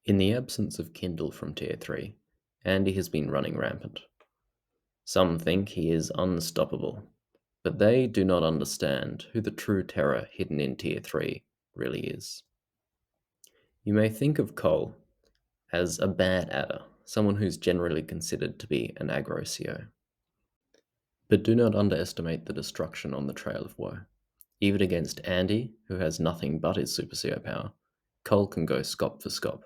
In the absence of Kindle from Tier 3, Andy has been running rampant. Some think he is unstoppable, but they do not understand who the true terror hidden in Tier 3 really is. You may think of Koal as a bad adder, someone who's generally considered to be an aggro CO. But do not underestimate the destruction on the Trail of Woe. Even against Andy, who has nothing but his Super CO power, Koal can go scop for scop.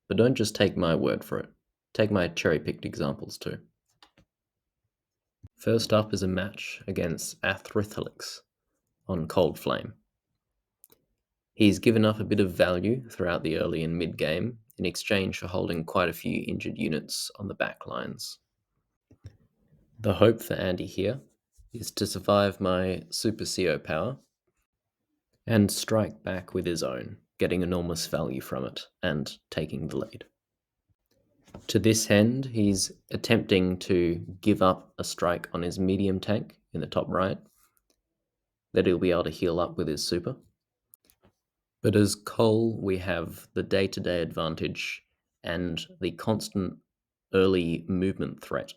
But don't just take my word for it. Take my cherry-picked examples too. First up is a match against Athrithalix on Cold Flame. He's given up a bit of value throughout the early and mid-game in exchange for holding quite a few injured units on the back lines. The hope for Andy here is to survive my Super CO power and strike back with his own, getting enormous value from it and taking the lead. To this end, he's attempting to give up a strike on his medium tank in the top right that he'll be able to heal up with his super. But as Koal, we have the day-to-day advantage and the constant early movement threat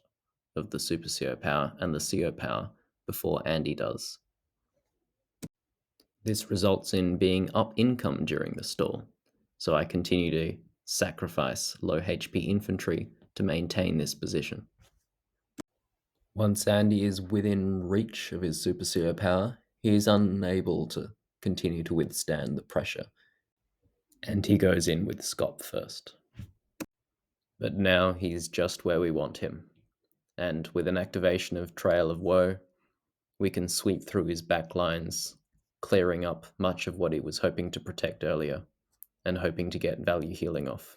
of the Super CO power and the CO power before Andy does. This results in being up income during the stall, so I continue to sacrifice low HP infantry to maintain this position. Once Andy is within reach of his Super CO power, he is unable to continue to withstand the pressure, and he goes in with Scop first. But now he's just where we want him, and with an activation of Trail of Woe, we can sweep through his back lines, clearing up much of what he was hoping to protect earlier, and hoping to get value healing off.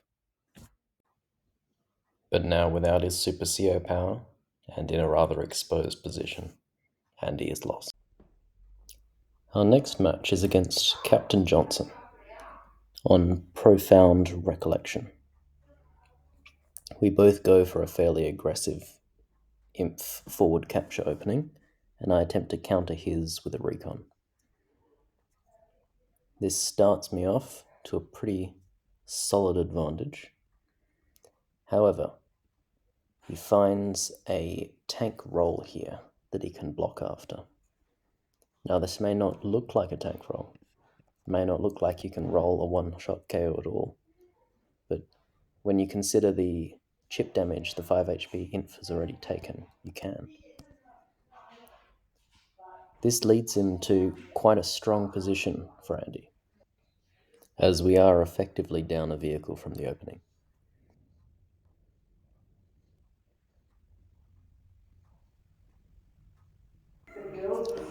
But now without his Super CO power, and in a rather exposed position, Andy is lost. Our next match is against Captain Johnson on Profound Recollection. We both go for a fairly aggressive imp forward capture opening, and I attempt to counter his with a recon. This starts me off to a pretty solid advantage. However, he finds a tank roll here that he can block after. Now this may not look like a tank roll, may not look like you can roll a one-shot KO at all, but when you consider the chip damage the 5 HP inf has already taken, you can. This leads him to quite a strong position for Andy, as we are effectively down a vehicle from the opening.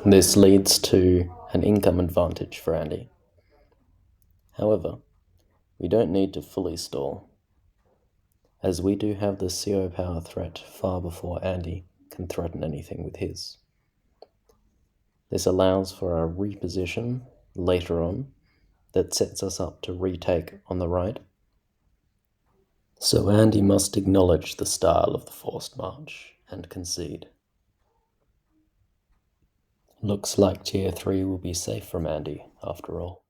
This leads to an income advantage for Andy. However, we don't need to fully stall, as we do have the CO power threat far before Andy can threaten anything with his. This allows for a reposition later on that sets us up to retake on the right. So Andy must acknowledge the style of the forced march and concede. Looks like Tier 3 will be safe from Andy after all.